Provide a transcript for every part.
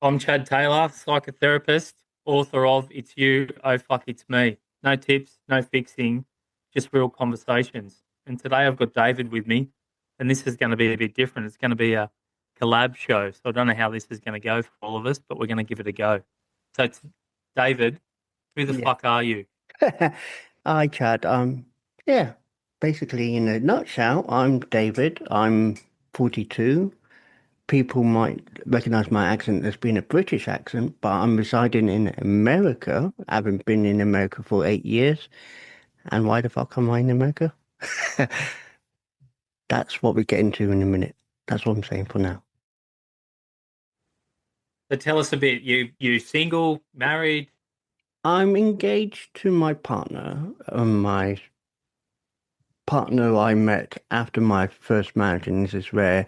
I'm Chad.Taylor, psychotherapist, author of It's You, Oh Fuck It's Me. No tips, no fixing, just real conversations. And today I've got David with me, and this is going to be a bit different. It's going to be a collab show. So I don't know how this is going to go for all of us, but we're going to give it a go. So, David, who the Yeah. fuck are you? Hi, Chad. Yeah, basically, in a nutshell, I'm David. I'm 42. People might recognize my accent as being a British accent, but I'm residing in America, having been in America for 8 years. And why the fuck am I in America? That's what we get into in a minute. That's what I'm saying for now. So tell us a bit. You single, married? I'm engaged to my partner. My partner I met after my first marriage, and this is where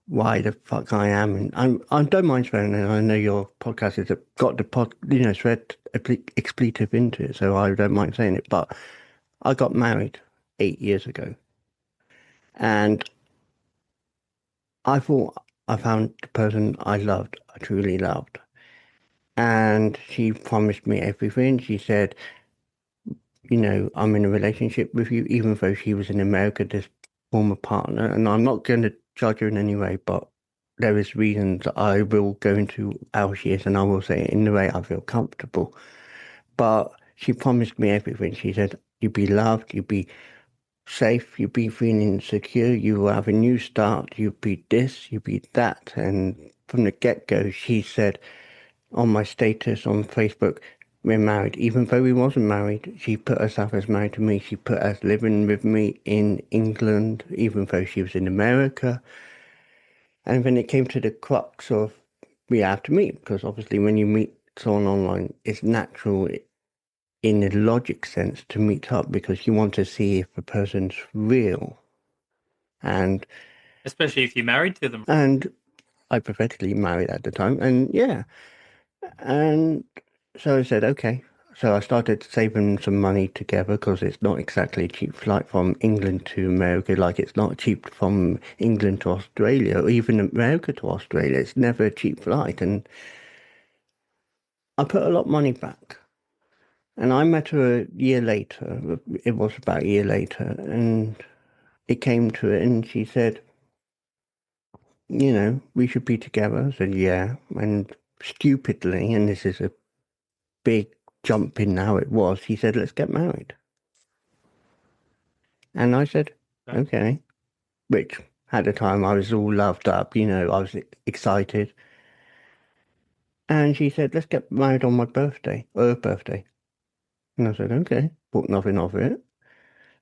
why the fuck I am. And I don't mind swearing, and I know your podcast has got the swear expletive into it, so I don't mind saying it. But I got married 8 years ago, and I thought I found the person I loved, I truly loved. And she promised me everything. She said, I'm in a relationship with you, even though she was in America, this former partner. And I'm not going to judge her in any way, but there is reasons I will go into how she is and I will say it in the way I feel comfortable. But she promised me everything. She said, you'd be loved, you'd be safe, you'd be feeling secure, you will have a new start, you'd be this, you'd be that. And from the get-go, she said, on my status on Facebook, we're married. Even though we wasn't married, she put herself as married to me. She put us living with me in England, even though she was in America. And when it came to the crux of we have to meet, because obviously when you meet someone online, it's natural in a logic sense to meet up because you want to see if the person's real. And Especially if you're married to them. and hypothetically married at the time. And yeah, and so I said, okay. So I started saving some money together because it's not exactly a cheap flight from England to America. Like it's not cheap from England to Australia or even America to Australia. It's never a cheap flight. And I put a lot of money back. And I met her a year later. It was about a year later. And it came to it. And she said, we should be together. I said, yeah. And stupidly, and this is a big jump in how it was, he said, let's get married. And I said, Okay. okay, which at the time I was all loved up, I was excited. And she said, let's get married on my birthday, her birthday. And I said, okay, thought nothing of it.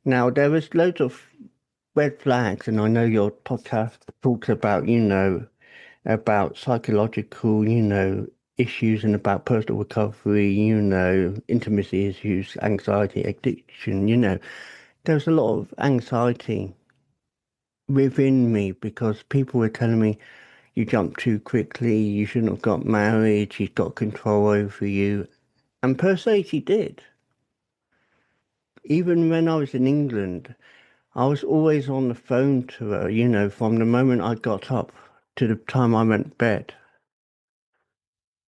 Now, there was loads of red flags, and I know your podcast talks about, about psychological, issues and about personal recovery, intimacy issues, anxiety, addiction, There's a lot of anxiety within me because people were telling me you jumped too quickly, you shouldn't have got married, she's got control over you. And per se, she did. Even when I was in England, I was always on the phone to her, from the moment I got up to the time I went to bed.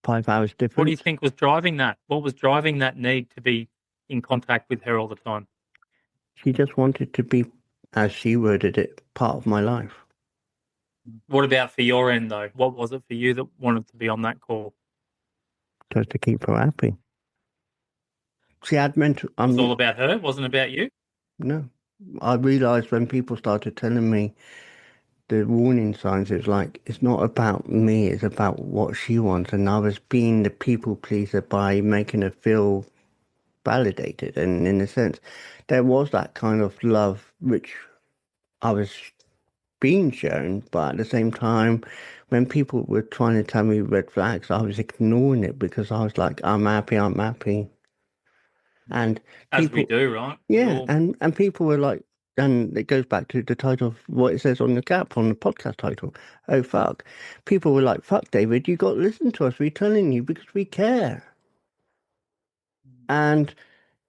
5 hours What do you difference. think was driving that? What was driving that need to be in contact with her all the time? She just wanted to be, as she worded it, part of my life. What about for your end, though? What was it for you that wanted to be on that call? Just to keep her happy. She had mental, It was all about her, it wasn't about you. no. I realized when people started telling me the warning signs, it's like, it's not about me, it's about what she wants. And I was being the people pleaser by making her feel validated. And in a sense, there was that kind of love which I was being shown, but at the same time, when people were trying to tell me red flags, I was ignoring it because I was like, I'm happy, I'm happy. And As we people, do, right? We yeah, all, and people were like, and it goes back to the title of what it says on the gap on the podcast title. Oh fuck. People were like, fuck David, you got to listen to us. We're telling you because we care. And,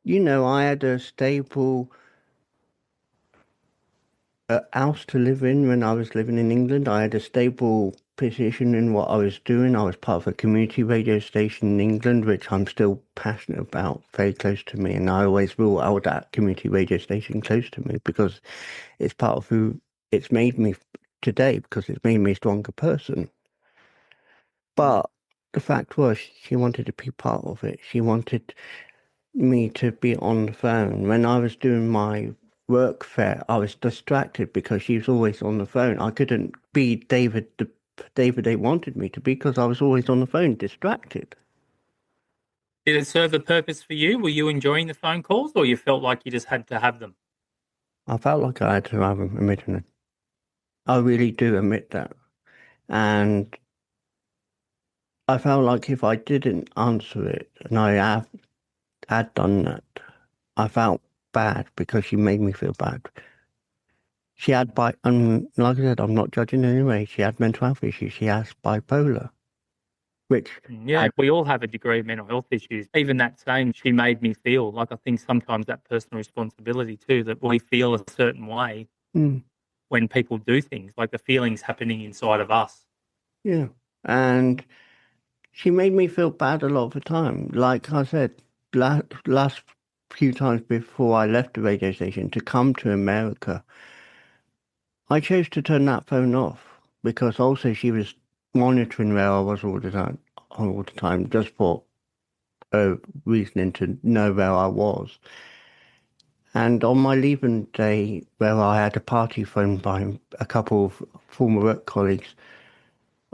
I had a stable house to live in when I was living in England. I had a stable position in what I was doing. I was part of a community radio station in England, which I'm still passionate about, very close to me. And I always will hold that community radio station close to me because it's part of who it's made me today, because it's made me a stronger person. Mm. But the fact was, she wanted to be part of it. She wanted me to be on the phone. When I was doing my work fair, I was distracted because she was always on the phone. I couldn't be David they wanted me to be because I was always on the phone, distracted. Did it serve a purpose for you? Were you enjoying the phone calls, or you felt like you just had to have them? I felt like I had to have them, admitting it. I really do admit that. And I felt like if I didn't answer it, and had done that, I felt bad because she made me feel bad. She had like I said, I'm not judging in any way. She had mental health issues. She has bipolar, which Yeah, had, we all have a degree of mental health issues. Even that saying, she made me feel like, I think sometimes that personal responsibility too, that we feel a certain way mm, when people do things, like the feelings happening inside of us. yeah. And she made me feel bad a lot of the time. Like I said, last few times before I left the radio station to come to America, I chose to turn that phone off because also she was monitoring where I was all the time, just for reasoning to know where I was. And on my leaving day, where I had a party thrown by a couple of former work colleagues,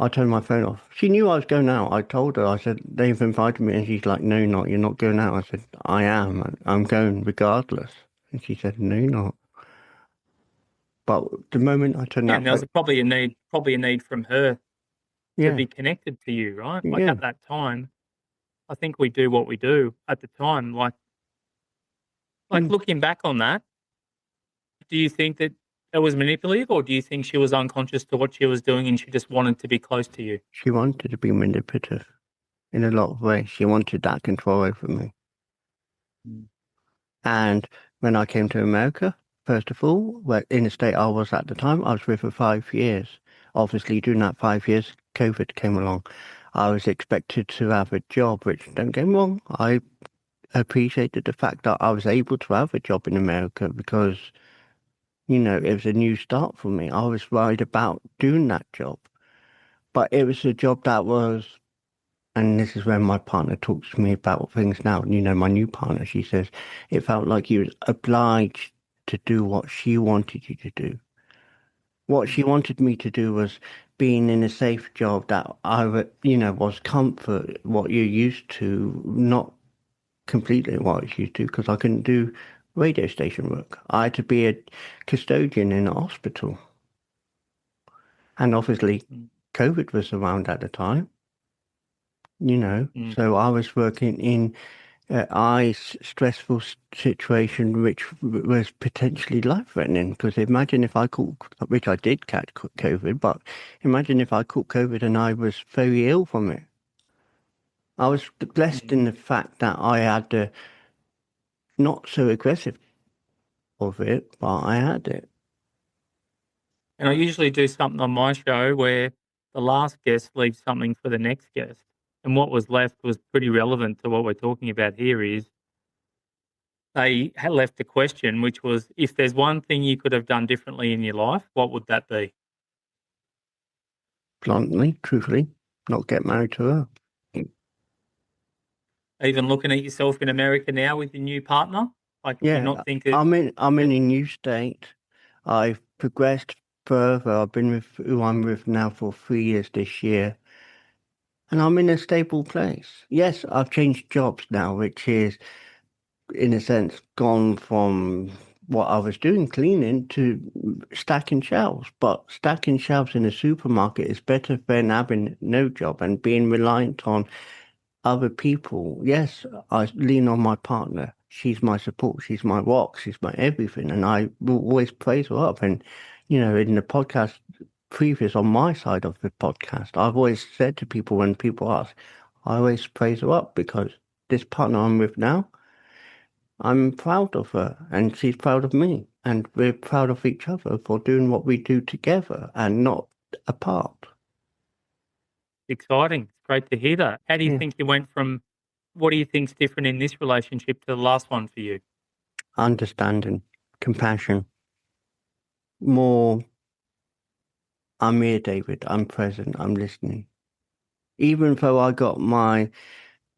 I turned my phone off. She knew I was going out. I told her, I said, they've invited me. And she's like, no, you're not going out. I said, I am. I'm going regardless. And she said, no, you're not. But the moment I turned Yeah, that and there was phone, probably a need from her to yeah, be connected to you, right? Like yeah, at that time, I think we do what we do at the time. Like mm, looking back on that, do you think that it was manipulative, or do you think she was unconscious to what she was doing and she just wanted to be close to you? she wanted to be manipulative in a lot of ways. She wanted that control over me. Mm. And when I came to America, first of all, where in the state I was at the time, I was with for 5 years. Obviously, during that 5 years, COVID came along. I was expected to have a job, which don't get me wrong, I appreciated the fact that I was able to have a job in America because, it was a new start for me. I was worried about doing that job. But it was a job that was, and this is when my partner talks to me about things now. My new partner, she says, it felt like you was obliged to do what she wanted you to do. What she Mm. wanted me to do was being in a safe job that was comfort, what you're used to, not completely what I was used to, because I couldn't do radio station work. I had to be a custodian in a hospital. And obviously, Mm. COVID was around at the time, Mm. so I was working in stressful situation which was potentially life-threatening. Because imagine if I caught, which I did catch COVID, but imagine if I caught COVID and I was very ill from it. I was blessed Mm. in the fact that I had the not so aggressive of it, but I had it. And I usually do something on my show where the last guest leaves something for the next guest. And what was left was pretty relevant to what we're talking about here is they had left a question, which was, if there's one thing you could have done differently in your life, what would that be? Bluntly, truthfully, not get married to her. Even looking at yourself in America now with your new partner, like, do you Yeah, not think that, I'm in that a new state. I've progressed further. I've been with who I'm with now for 3 years this year, and I'm in a stable place. Yes, I've changed jobs now, which is, in a sense, gone from what I was doing, cleaning, to stacking shelves. But stacking shelves in a supermarket is better than having no job and being reliant on other people. Yes, I lean on my partner. She's my support. She's my rock. She's my everything. And I will always praise her up. And, in the podcast previous on my side of the podcast, I've always said to people when people ask, I always praise her up because this partner I'm with now, I'm proud of her and she's proud of me. And we're proud of each other for doing what we do together and not apart. Exciting. It's great to hear that. How do you Yeah. think you went from, what do you think's different in this relationship to the last one for you? Understanding, compassion, more. I'm here, David. I'm present. I'm listening. Even though I got my,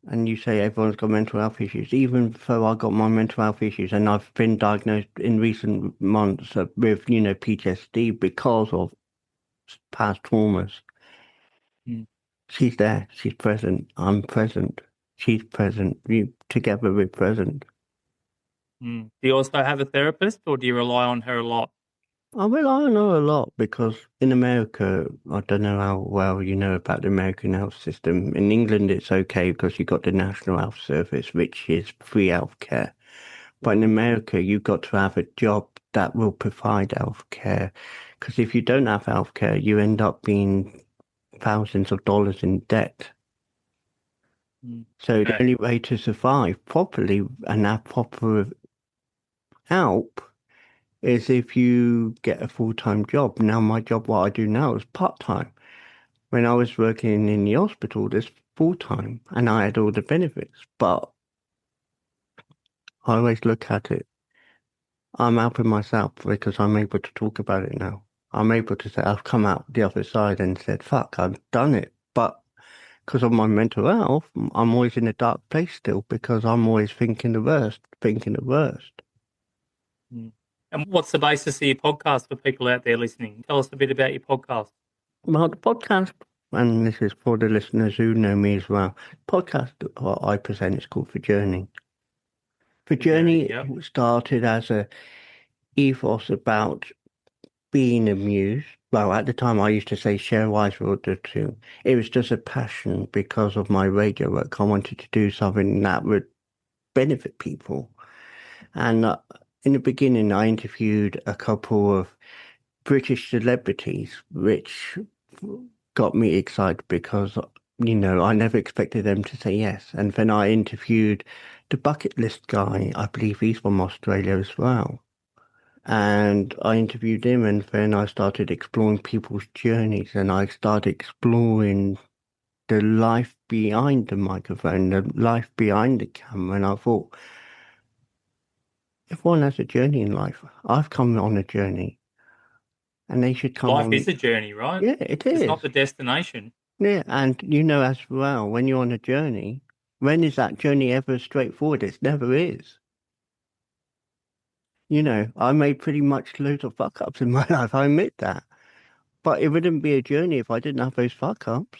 and you say everyone's got mental health issues, even though I got my mental health issues and I've been diagnosed in recent months with, PTSD because of past traumas, Mm. she's there. She's present. I'm present. She's present. We together we're present. Mm. Do you also have a therapist, or do you rely on her a lot? I rely on her a lot because in America, I don't know how well you know about the American health system. In England, it's okay because you got the National Health Service, which is free healthcare. But in America, you've got to have a job that will provide healthcare. Because if you don't have healthcare, you end up being thousands of dollars in debt. Mm. So the Yeah. only way to survive properly and have proper help is if you get a full-time job. Now, my job, what I do now, is part-time. When I was working in the hospital, this full-time, and I had all the benefits. But I always look at it, I'm helping myself because I'm able to talk about it now. I'm able to say I've come out the other side and said, fuck, I've done it. But because of my mental health, I'm always in a dark place still because I'm always thinking the worst, thinking the worst. Mm. And what's the basis of your podcast for people out there listening? Tell us a bit about your podcast. Well, the podcast, and this is for the listeners who know me as well, podcast what I present is called The Journey. The The journey, Journey yep. started as a ethos about being amused. Well, at the time I used to say share wise world too. It was just a passion because of my radio work. I wanted to do something that would benefit people. And in the beginning, I interviewed a couple of British celebrities, which got me excited because, I never expected them to say yes. And then I interviewed the bucket list guy. I believe he's from Australia as well. And I interviewed him, and then I started exploring people's journeys, and I started exploring the life behind the microphone, the life behind the camera. And I thought, if one has a journey in life, I've come on a journey, and they should come Life on. is a journey, right? Yeah, it It's is. not the destination. Yeah, and as well, when you're on a journey, when is that journey ever straightforward? It never is. I made pretty much loads of fuck ups in my life. I admit that. But it wouldn't be a journey if I didn't have those fuck ups.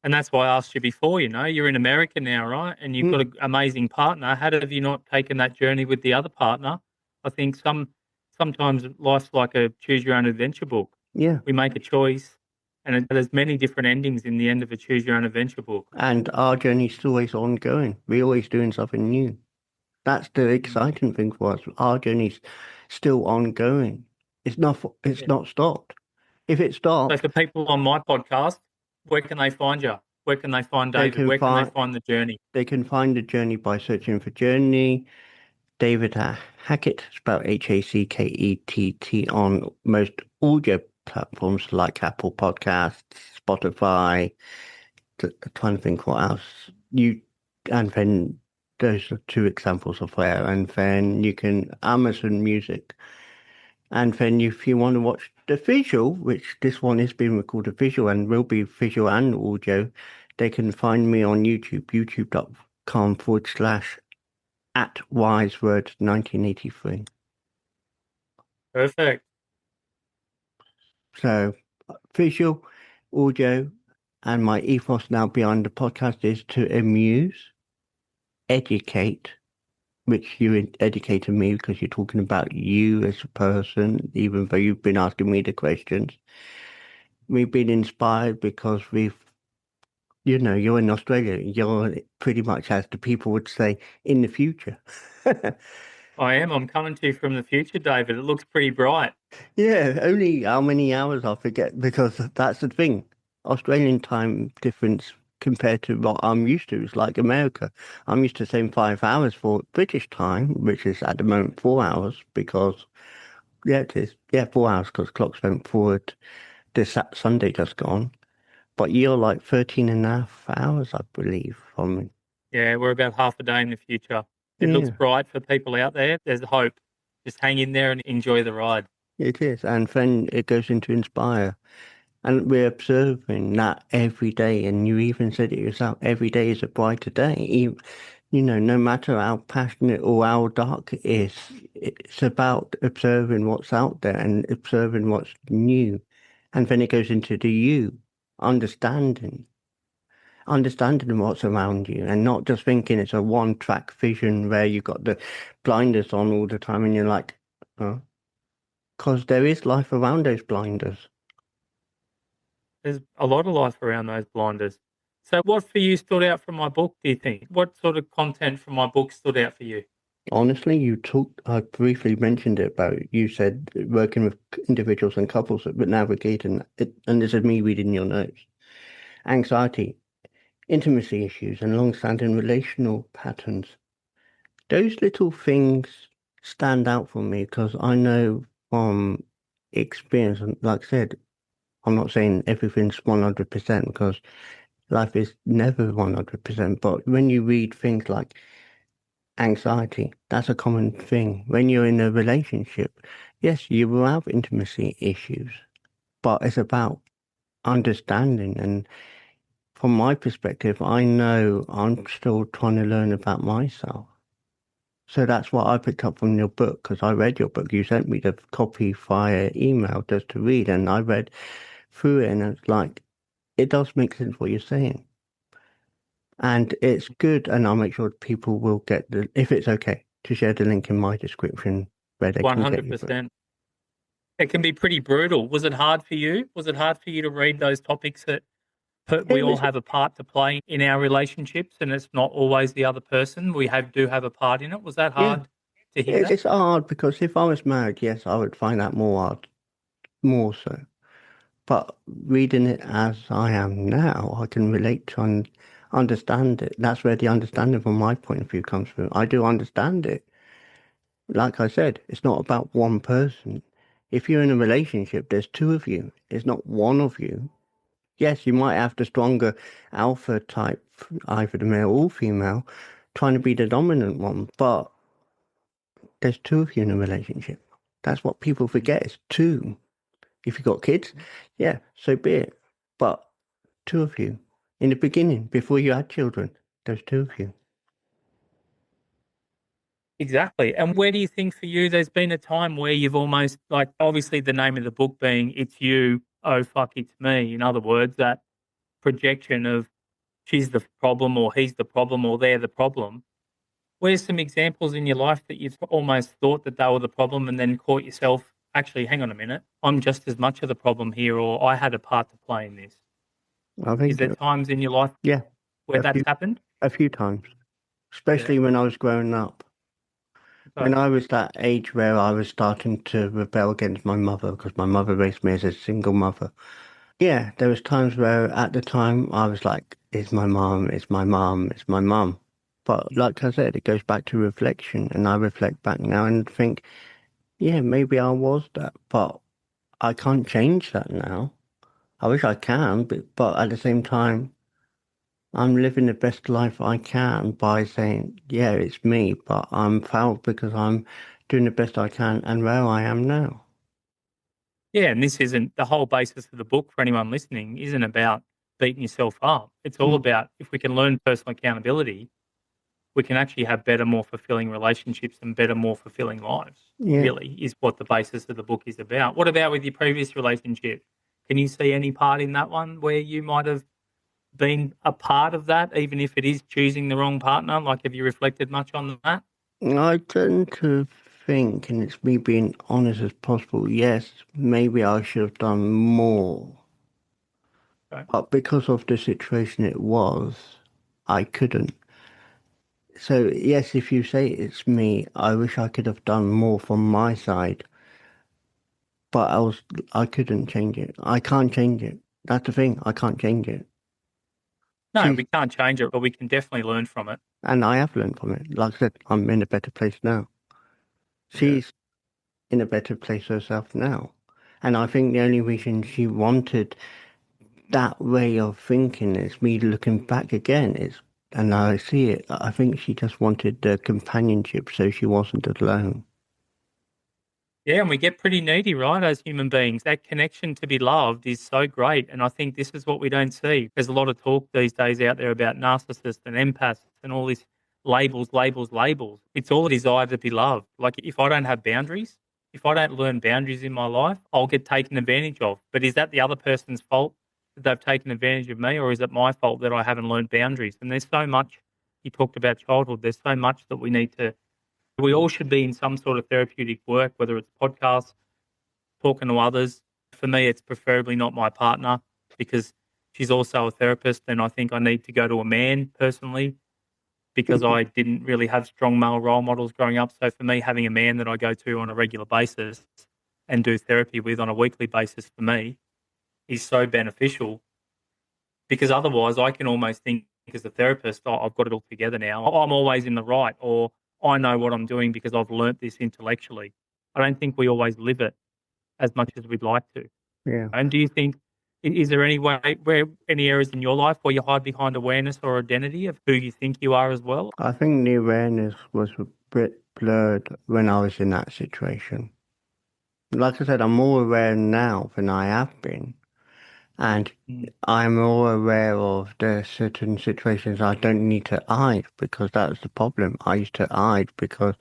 And that's why I asked you before, you're in America now, right? And you've got Mm, an amazing partner. How have you not taken that journey with the other partner? I think sometimes life's like a choose your own adventure book. yeah. We make a choice, and there's many different endings in the end of a choose your own adventure book. And our journey's always ongoing. We're always doing something new. That's the Mm. exciting thing for us. Our journey's still ongoing. It's Yeah. not stopped. If it So stopped, for people on my podcast, where can they find you? Where can they find they David? can Where can they find find the journey? they can find the journey by searching for Journey David Hackett, spelled Hackett on most audio platforms like Apple Podcasts, Spotify. Trying to think what else. And then those are two examples of where. And then you can Amazon Music. And then if you want to watch the visual, which this one is being recorded visual and will be visual and audio, they can find me on YouTube, youtube.com/@ wiseword 1983. Perfect. So visual, audio, and my ethos now behind the podcast is to amuse, educate, which you educated me because you're talking about you as a person, even though you've been asking me the questions. We've been inspired because you're in Australia, you're pretty much, as the people would say, in the future. I am. I'm coming to you from the future, David. It looks pretty bright. Yeah, only how many hours I forget because that's the thing. Australian time difference compared to what I'm used to is like America. I'm used to saying 5 hours for British time, which is at the moment 4 hours because, yeah, it is. Yeah, 4 hours because clocks went forward this Sunday just gone. But you're like 13 and a half hours, I believe, from me. Yeah, we're about half a day in the future. It looks Yeah, bright for people out there. There's hope. Just hang in there and enjoy the ride. it is. And then it goes into inspire. And we're observing that every day. And you even said it yourself, every day is a brighter day. No matter how passionate or how dark it is, it's about observing what's out there and observing what's new. And then it goes into the you, understanding, understanding what's around you and not just thinking it's a one-track vision where you've got the blinders on all the time and you're like, oh, because there is life around those blinders. There's a lot of life around those blinders. So, what for you stood out from my book, do you think? What sort of content from my book stood out for you? Honestly, I briefly mentioned it about, you said working with individuals and couples, but navigating it, and this is me reading your notes. Anxiety, intimacy issues, and long-standing relational patterns. Those little things stand out for me because I know from experience, and like I said, I'm not saying everything's 100% because life is never 100%, but when you read things like anxiety, that's a common thing. When you're in a relationship, yes, you will have intimacy issues, but it's about understanding. And from my perspective, I know I'm still trying to learn about myself. So that's what I picked up from your book because I read your book. You sent me the copy via email just to read, and I read through it, and it's like, it does make sense what you're saying. And it's good, and I'll make sure people will get if it's okay, to share the link in my description where they can get your book. 100%. It can be pretty brutal. Was it hard for you? Was it hard for you to read those topics that we It all was, have a part to play in our relationships, and it's not always the other person? We do have a part in it. Was that yeah, hard to hear that? it's hard because if I was married, yes, I would find that more hard, more so. But reading it as I am now, I can relate to and understand it. That's where the understanding from my point of view comes from. I do understand it. Like I said, it's not about one person. If you're in a relationship, there's two of you. It's not one of you. Yes, you might have the stronger alpha type, either the male or female, trying to be the dominant one, but there's two of you in a relationship. That's what people forget. It's two. If you've got kids, yeah, so be it. But two of you in the beginning, before you had children, there's two of you. Exactly. And where do you think for you there's been a time where you've almost, like, obviously the name of the book being It's You, oh fuck it's me. In other words, that projection of she's the problem or he's the problem or they're the problem. Where's some examples in your life that you've almost thought that they were the problem and then caught yourself, actually, hang on a minute, I'm just as much of the problem here, or I had a part to play in this? I Is think, there times in your life yeah, where a that's few, happened? a few times, Yeah. especially when I was growing up. When Okay. I was that age where I was starting to rebel against my mother because my mother raised me as a single mother. Yeah, there was times where at the time I was like, it's my mom, it's my mom, it's my mom. But like I said, it goes back to reflection and I reflect back now and think, yeah, maybe I was that, but I can't change that now. I wish I can, but at the same time, I'm living the best life I can by saying, yeah, it's me, but I'm proud because I'm doing the best I can and where I am now. Yeah, and this isn't the whole basis of the book for anyone listening, isn't about beating yourself up. It's all Mm. about if we can learn personal accountability, we can actually have better, more fulfilling relationships and better, more fulfilling lives, Yeah. really, is what the basis of the book is about. What about with your previous relationship? Can you see any part in that one where you might have been a part of that, even if it is choosing the wrong partner? Like, have you reflected much on that? I tend to think, and it's me being honest as possible, yes, maybe I should have done more. Okay. But because of the situation it was, I couldn't. So, yes, if you say it's me, I wish I could have done more from my side, but I couldn't change it. I can't change it. That's the thing. I can't change it. No, She's, we can't change it, but we can definitely learn from it. and I have learned from it. Like I said, I'm in a better place now. Yeah. She's in a better place herself now. And I think the only reason she wanted that way of thinking. It's me looking back again. And I see it. I think she just wanted the companionship so she wasn't alone. Yeah, and we get pretty needy, right, as human beings. That connection to be loved is so great. And I think this is what we don't see. There's a lot of talk these days out there about narcissists and empaths and all these labels, labels, labels. It's all a desire to be loved. Like if I don't have boundaries, if I don't learn boundaries in my life, I'll get taken advantage of. But is that the other person's fault that they've taken advantage of me, or is it my fault that I haven't learned boundaries? And there's so much, you talked about childhood, there's so much that we all should be in some sort of therapeutic work, whether it's podcasts, talking to others. For me, it's preferably not my partner because she's also a therapist, and I think I need to go to a man personally because I didn't really have strong male role models growing up. So for me, having a man that I go to on a regular basis and do therapy with on a weekly basis for me is so beneficial because otherwise I can almost think as a therapist, oh, I've got it all together now. I'm always in the right, or I know what I'm doing because I've learnt this intellectually. I don't think we always live it as much as we'd like to. Yeah. And do you think, is there any way, where any areas in your life where you hide behind awareness or identity of who you think you are as well? I think the awareness was a bit blurred when I was in that situation. Like I said, I'm more aware now than I have been. And Mm. I'm more aware of the certain situations I don't need to hide because that's the problem. I used to hide because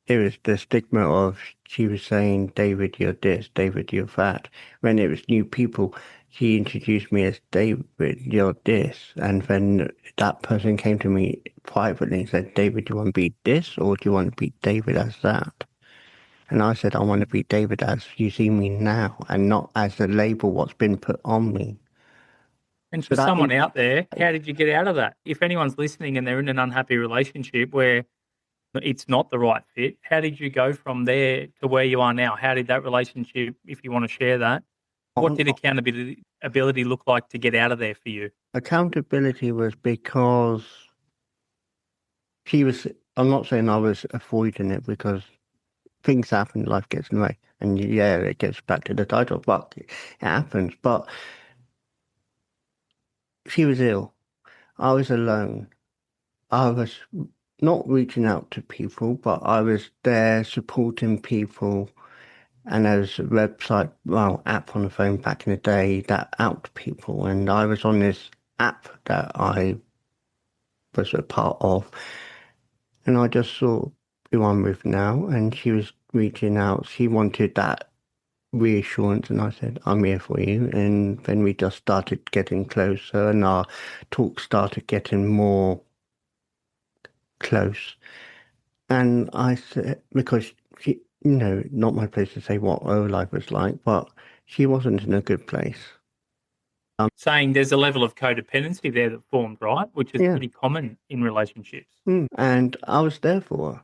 it was the stigma of she was saying, David, you're this, David, you're that. When it was new people, she introduced me as David, you're this. And then that person came to me privately and said, David, do you want to be this or do you want to be David as that? And I said, I want to be David as you see me now and not as the label what's been put on me. And So for that, someone out there, how did you get out of that? If anyone's listening and they're in an unhappy relationship where it's not the right fit, how did you go from there to where you are now? How did that relationship, if you want to share that, what did accountability ability look like to get out of there for you? accountability was because she was, I'm not saying I was avoiding it because things happen, life gets in the way. And yeah, it gets back to the title, but it happens. But she was ill. I was alone. I was not reaching out to people, but I was there supporting people. And there was a website, well, app on the phone back in the day that helped people. And I was on this app that I was a part of. And I just saw who I'm with now. And she was reaching out. She wanted that reassurance, and I said, I'm here for you. And then we just started getting closer, and our talk started getting more close. And I said, because she, not my place to say what her life was like, but she wasn't in a good place. Saying there's a level of codependency there that formed, right? Which is Yeah. pretty common in relationships. And I was there for her.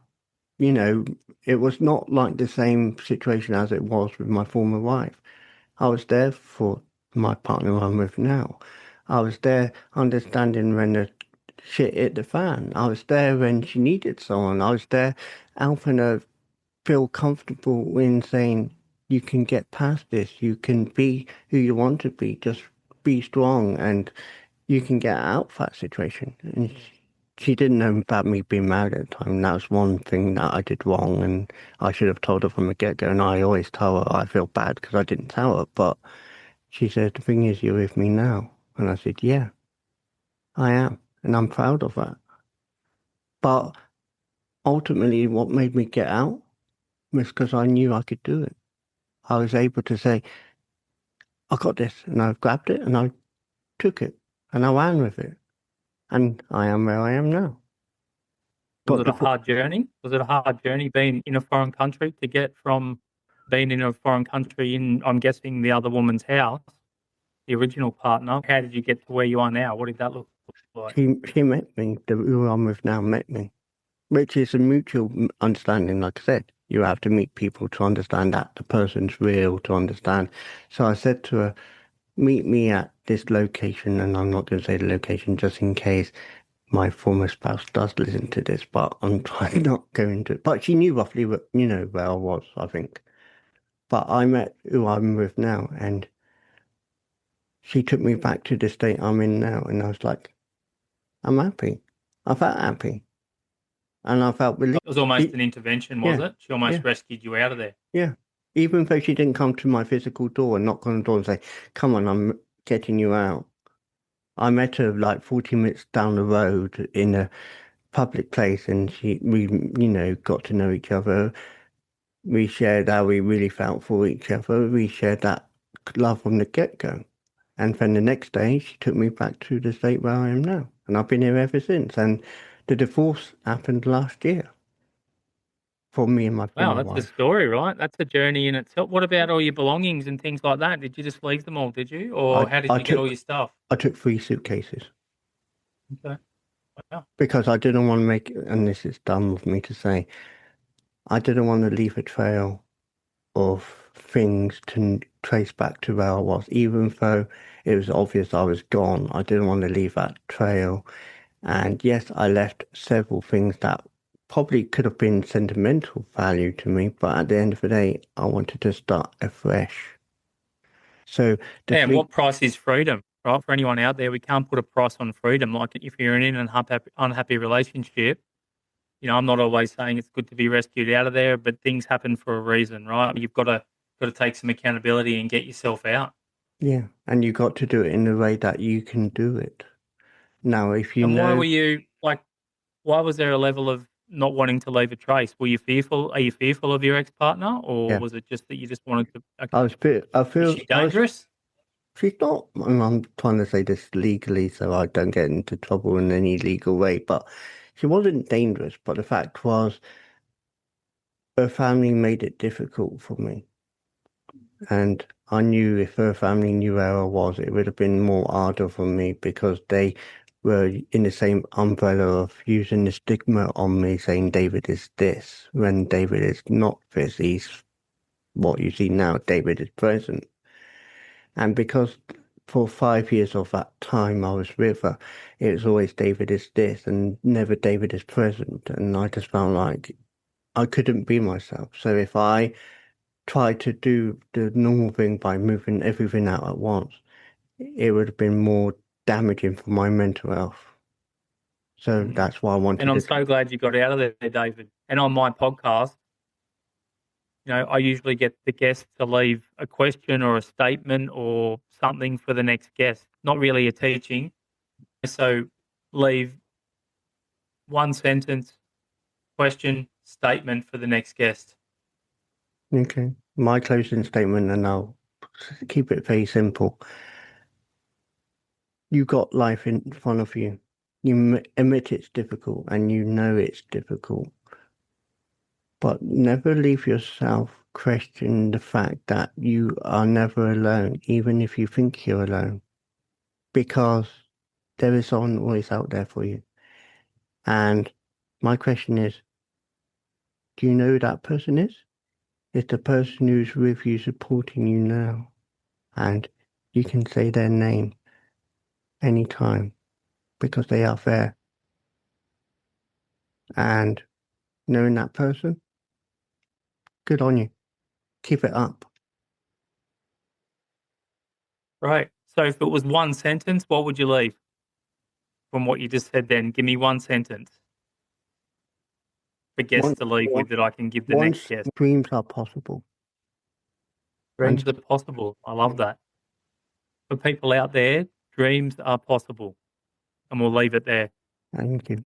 It was not like the same situation as it was with my former wife. I was there for my partner I'm with now. I was there understanding when the shit hit the fan. I was there when she needed someone. I was there helping her feel comfortable in saying, you can get past this. You can be who you want to be. Just be strong and you can get out of that situation. And she didn't know about me being married at the time. And that was one thing that I did wrong. And I should have told her from the get-go. And I always tell her I feel bad because I didn't tell her. But she said, the thing is, you're with me now. And I said, yeah, I am. And I'm proud of that. But ultimately, what made me get out was because I knew I could do it. I was able to say, I got this. And I grabbed it and I took it and I ran with it. And I am where I am now. Was But it a before, hard journey? Was it a hard journey being in a foreign country to get from being in a foreign country in, I'm guessing, the other woman's house, the original partner? How did you get to where you are now? What did that look like? she met me, the who I'm with now met me, which is a mutual understanding. Like I said, you have to meet people to understand that the person's real, to understand. So I said to her, meet me at this location, and I'm not going to say the location just in case my former spouse does listen to this, but I'm trying not going to. But she knew roughly what, where I was, I think. But I met who I'm with now, and she took me back to the state I'm in now, and I was like, I'm happy. I felt happy, and I felt relieved. It was almost an intervention, was Yeah, it? She almost yeah, rescued you out of there. yeah. Even though she didn't come to my physical door and knock on the door and say, "Come on, I'm getting you out." I met her like 40 minutes down the road in a public place, and we, got to know each other. We shared how we really felt for each other. We shared that love from the get-go. And then the next day, she took me back to the state where I am now. And I've been here ever since. And the divorce happened last year for me and my Wow, former that's a wife. story, right? That's a journey in itself. What about all your belongings and things like that? Did you just leave them all, did you? I, Or how did I you get all took your stuff? I took 3 suitcases Okay. Wow. because I didn't want to make, and this is dumb of me to say, I didn't want to leave a trail of things to trace back to where I was, even though it was obvious I was gone. I didn't want to leave that trail. And yes, I left several things that probably could have been sentimental value to me, but at the end of the day, I wanted to start afresh. So the Yeah, and sleep, what price is freedom, right? For anyone out there, we can't put a price on freedom. Like if you're in an unhappy relationship, I'm not always saying it's good to be rescued out of there, but things happen for a reason, right? You've got to take some accountability and get yourself out. yeah, and you got to do it in the way that you can do it. Now, if you And why know, were you like? Why was there a level of not wanting to leave a trace? Were you fearful? Are you fearful of your ex partner, or yeah, was it just that you just wanted to? I Okay, was bit, I is feel, she I was, dangerous? she's not, and I'm trying to say this legally so I don't get into trouble in any legal way, but she wasn't dangerous. But the fact was, her family made it difficult for me. And I knew if her family knew where I was, it would have been more harder for me because they were in the same umbrella of using the stigma on me, saying David is this, when David is not this. He's what you see now, David is present. And because for 5 years of that time I was with her, it was always David is this and never David is present. And I just felt like I couldn't be myself. So if I tried to do the normal thing by moving everything out at once, it would have been more damaging for my mental health. So Mm. that's why I And wanted I'm to. so glad you got out of there, David. And on my podcast, I usually get the guest to leave a question or a statement or something for the next guest. Not really a teaching. So leave one sentence, question, statement for the next guest. Okay. My closing statement, and I'll keep it very simple. You got life in front of you. You admit it's difficult and you know it's difficult, but never leave yourself question the fact that you are never alone, even if you think you're alone, because there is someone always out there for you. And my question is, do you know who that person is? It's the person who's with you, supporting you now. And you can say their name anytime because they are there. And knowing that person, good on you. Keep it up. Right. So if it was one sentence, what would you leave from what you just said then? Give me one sentence for guests One, to leave with that I can give the next once guest. dreams are possible. And Dreams are possible. I love that. For people out there, dreams are possible. And we'll leave it there. thank you.